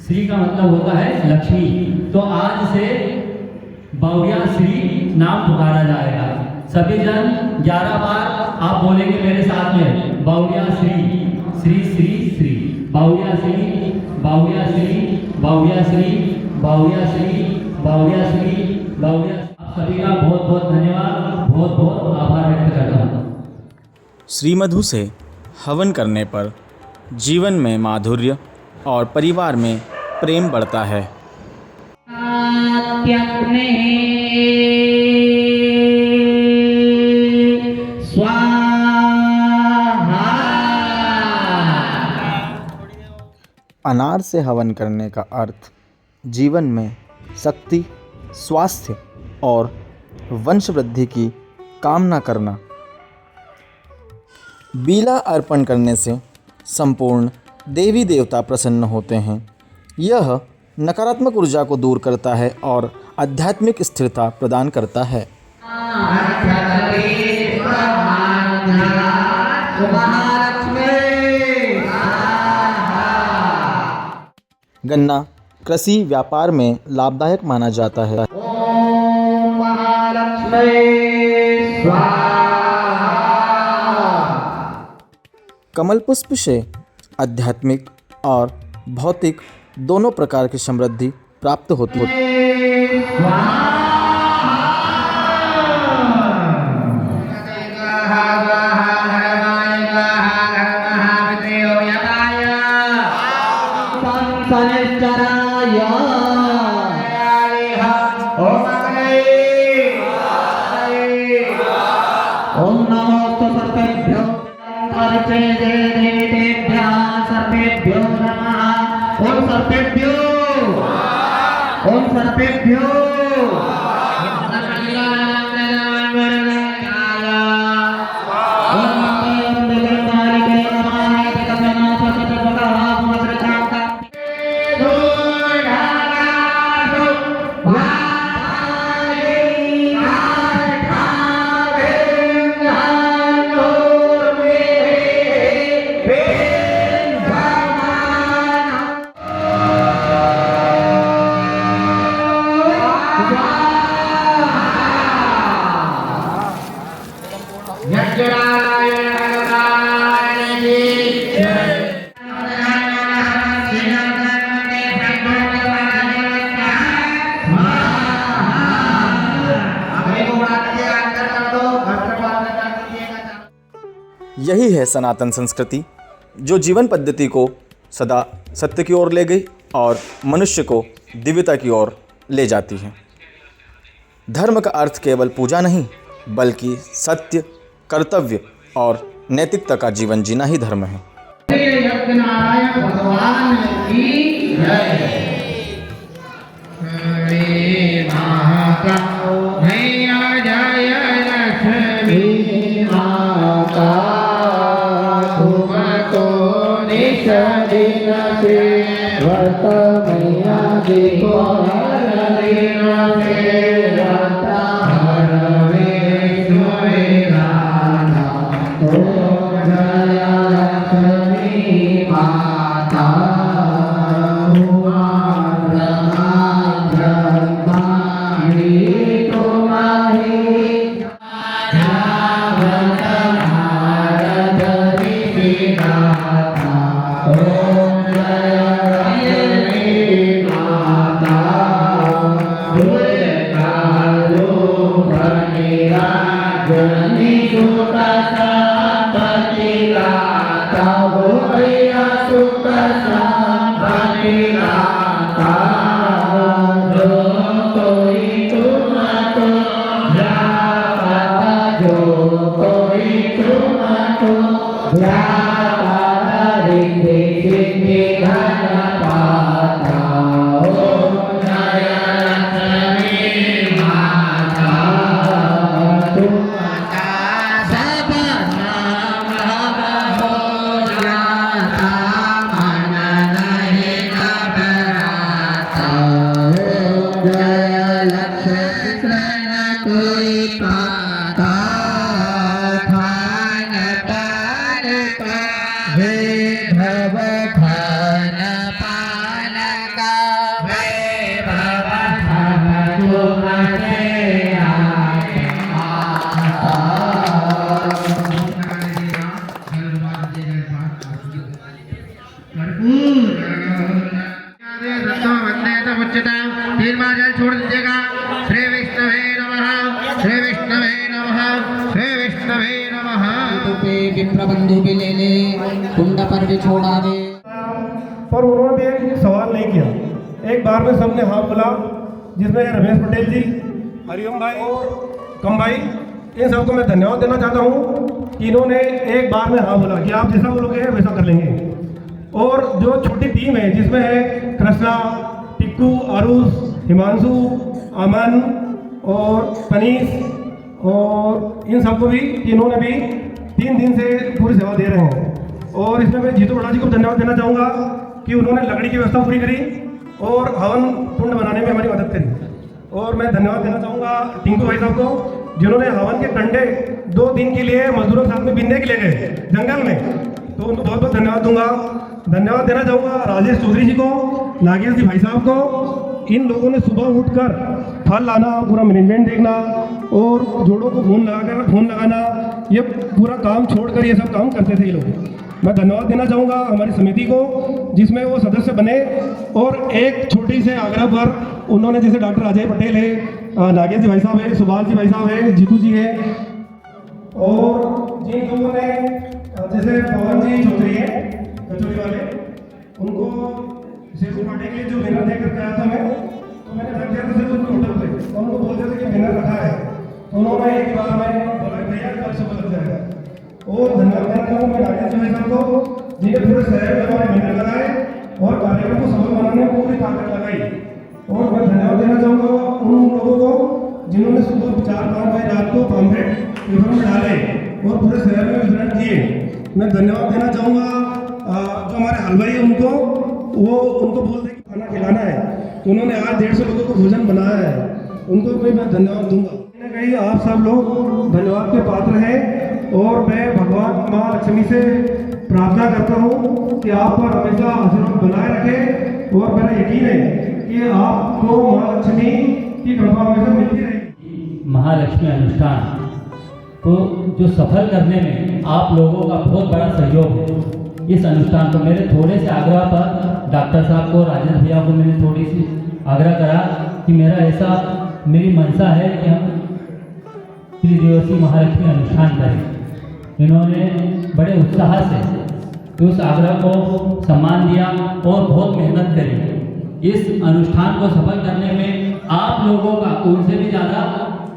श्री का मतलब होता है लक्ष्मी। तो आज से बावड़िया श्री नाम पुकारा जाएगा। सभी जन 11 बार आप बोलेंगे मेरे साथ में, बावड़िया श्री श्री श्री श्री, बावड़िया श्री बावड़िया श्री बावड़िया श्री बावड़िया श्री बावड़िया श्री बावड़िया। आप सभी का बहुत बहुत धन्यवाद, बहुत बहुत आभार व्यक्त करता हूँ। श्रीमधु से हवन करने पर जीवन में माधुर्य और परिवार में प्रेम बढ़ता है। अनार से हवन करने का अर्थ जीवन में शक्ति, स्वास्थ्य और वंश वृद्धि की कामना करना। बीला अर्पण करने से संपूर्ण देवी देवता प्रसन्न होते हैं। यह नकारात्मक ऊर्जा को दूर करता है और आध्यात्मिक स्थिरता प्रदान करता है। गन्ना कृषि व्यापार में लाभदायक माना जाता है। कमल पुष्प से आध्यात्मिक और भौतिक दोनों प्रकार की समृद्धि प्राप्त होती है। यही है सनातन संस्कृति, जो जीवन पद्धति को सदा सत्य की ओर ले गई और मनुष्य को दिव्यता की ओर ले जाती है। धर्म का अर्थ केवल पूजा नहीं, बल्कि सत्य, कर्तव्य और नैतिकता का जीवन जीना ही धर्म है। वंदे तमुच्यता तीन बार जल छोड़ दीजिएगा। श्री विष्णवे नमः, श्री विष्णवे नमः, श्री विष्णवे नमः। पे विप्रबंधु भी ले ले, कुंड पर भी छोड़ा दे। पर उन्होंने एक सवाल नहीं किया। एक बार में सबने हाँ बोला, जिसमें रमेश पटेल जी, हरिओम भाई और कम भाई, इन सबको मैं धन्यवाद देना चाहता हूँ कि इन्होंने एक बार में हाँ बोला कि आप जैसा बोलोगे वैसा कर लेंगे। और जो छोटी टीम है जिसमें है कृष्णा, टिक्कू, आरुष, हिमांशु, अमन और पनीश, और इन सबको भी इन्होंने भी 3 दिन से पूरी सेवा दे रहे हैं। और इसमें मैं जीतू बड़ा जी को धन्यवाद देना चाहूँगा कि उन्होंने लकड़ी की व्यवस्था पूरी करी और हवन कुंड बनाने में हमारी मदद करी। और मैं धन्यवाद देना चाहूँगा टिंकू भाई साहब को, जिन्होंने हवन के कंडे 2 दिन के लिए मजदूरों के साथ में बिनने के लिए गए जंगल में, तो उनको बहुत बहुत धन्यवाद दूंगा। धन्यवाद देना चाहूँगा राजेश चौधरी जी को, नागेश जी भाई साहब को। इन लोगों ने सुबह उठकर फल लाना, पूरा मैनेजमेंट देखना और जोड़ों को फोन लगाना, ये पूरा काम छोड़कर ये सब काम करते थे ये लोग। मैं धन्यवाद देना चाहूँगा हमारी समिति को, जिसमें वो सदस्य बने। और एक छोटी से आग्रह पर उन्होंने, जैसे डॉक्टर अजय पटेल है, नागेश जी भाई साहब है, सुभाष जी भाई साहब है, जीतू जी है, और जिन लोगों ने जैसे पवन जी चौधरी है कचौड़ी वाले, उनको सिर्फ पार्टी के लिए जो बैनर देकर गया था मैं, तो मैंने रख दिया था सिर्फ उनको होटल पे, तो उनको बोलते थे कि बैनर रखा है, तो उन्होंने एक बार में बोला भैया कल से बदल जाएगा। और धन्यवाद देना चाहूँगा मैं नागेश जी भाई साहब को, जिन्हें पूरे शहर में हमारे बैनर लगाए और कार्यक्रम को सफल बनाने में पूरी ताकत लगाई। और मैं धन्यवाद देना चाहूँगा उन लोगों को जिन्होंने सुबह 4-5 बजे रात को पॉम्पलेट पेपर में डाले और पूरे शहर में वितरण किए। मैं धन्यवाद देना चाहूँगा जो हमारे हलवाई है उनको, वो उनको बोलते कि खाना खिलाना है, तो उन्होंने आज 150 लोगों को भोजन बनाया है, उनको भी मैं धन्यवाद दूंगा। कहीं ना कहीं आप सब लोग धन्यवाद के पात्र हैं और मैं भगवान माँ लक्ष्मी से प्रार्थना करता हूँ कि आप पर हमेशा आशीर्वाद बनाए रखें। और मेरा यकीन है कि आपको माँ लक्ष्मी की कृपा हमेशा मिलती रहेगी। महालक्ष्मी अनुष्ठान को जो सफल करने में आप लोगों का बहुत बड़ा सहयोग है। इस अनुष्ठान को मेरे थोड़े से आग्रह पर डॉक्टर साहब को, राजेंद्र भैया को मैंने थोड़ी सी आग्रह करा कि मेरी मनसा है कि हम त्रिदिवसीय महालक्ष्मी अनुष्ठान करें। इन्होंने बड़े उत्साह से उस आग्रह को सम्मान दिया और बहुत मेहनत करी। इस अनुष्ठान को सफल करने में आप लोगों का उनसे भी ज़्यादा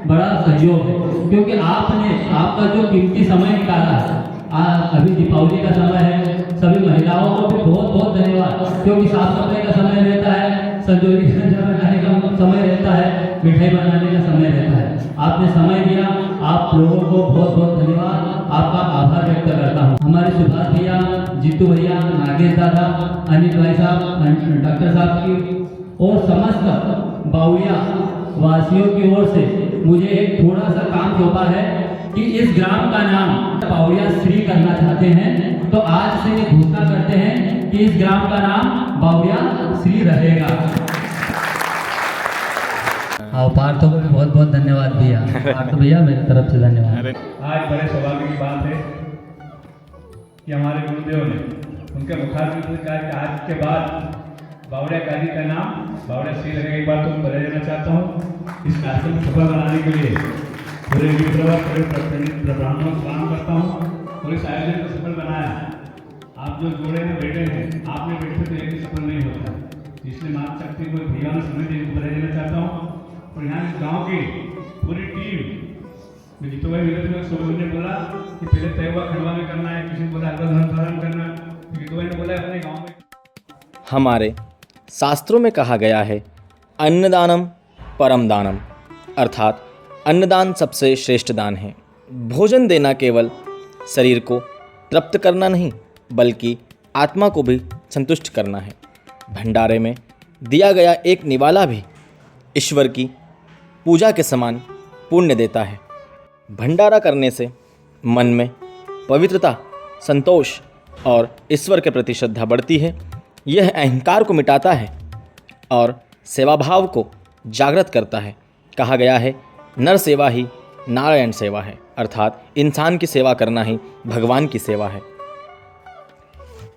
बड़ा सहयोग है, क्योंकि आपका जो कीमती समय निकाला है। अभी दीपावली का समय है, सभी महिलाओं को भी बहुत बहुत धन्यवाद, क्योंकि साफ सफाई का समय रहता है, संजोरी बनाने का समय रहता है, मिठाई बनाने का समय रहता है। आपने समय दिया, आप लोगों को बहुत बहुत धन्यवाद, आपका आभार व्यक्त करता हूँ। हमारे सुभाष भैया, जीतू भैया, नागेश दादा, अनिल भाई साहब, डॉक्टर साहब की और समस्त बाउया वासियों की ओर से मुझे एक थोड़ा सा काम सौंपा है कि इस ग्राम का नाम बाउया श्री करना चाहते हैं, तो आज से ये घोषणा करते हैं कि इस ग्राम का नाम बाउया श्री रहेगा। पार्थो को भी बहुत बहुत धन्यवाद भैया। पार्थो भैया मेरी तरफ से धन्यवाद। आज बड़े सौभाग्य की बात है कि हमारे गुरुदेव ने उनके मुखारबिंद से कहा कि आज के बाद बावड़िया काजी का नाम बावड़िया श्री लगेगा। एक बात तो मैं बता देना चाहता हूँ, इस कार्यक्रम को सफल बनाने के लिए पूरे ब्राह्मणों को सलाम करता हूँ और इस आयोजन को सफल बनाया। आप जो जोड़े में बैठे हैं, आपने बैठे तो एक सफल नहीं होता, इसलिए माता शक्ति को भैया में समय बता देना चाहता हूँ। और यहाँ इस गाँव की पूरी टीम, जीतू भाई विगत सोमन ने बोला कि पहले तय हुआ खंडवा में करना है, किसी ने बोला अगला धर्म करना, जीतू भाई ने बोला अपने गाँव में। हमारे शास्त्रों में कहा गया है, अन्नदानम परम दानम, अर्थात अन्नदान सबसे श्रेष्ठ दान है। भोजन देना केवल शरीर को तृप्त करना नहीं, बल्कि आत्मा को भी संतुष्ट करना है। भंडारे में दिया गया एक निवाला भी ईश्वर की पूजा के समान पुण्य देता है। भंडारा करने से मन में पवित्रता, संतोष और ईश्वर के प्रति श्रद्धा बढ़ती है। यह अहंकार को मिटाता है और सेवाभाव को जागृत करता है। कहा गया है, नर सेवा ही नारायण सेवा है, अर्थात इंसान की सेवा करना ही भगवान की सेवा है।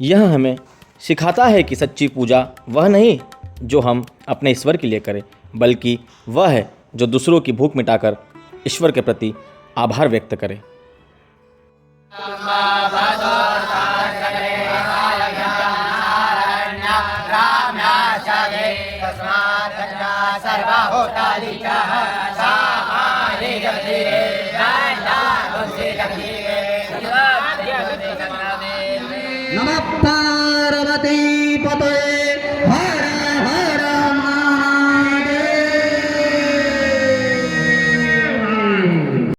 यह हमें सिखाता है कि सच्ची पूजा वह नहीं जो हम अपने ईश्वर के लिए करें, बल्कि वह है जो दूसरों की भूख मिटाकर ईश्वर के प्रति आभार व्यक्त करे। नमः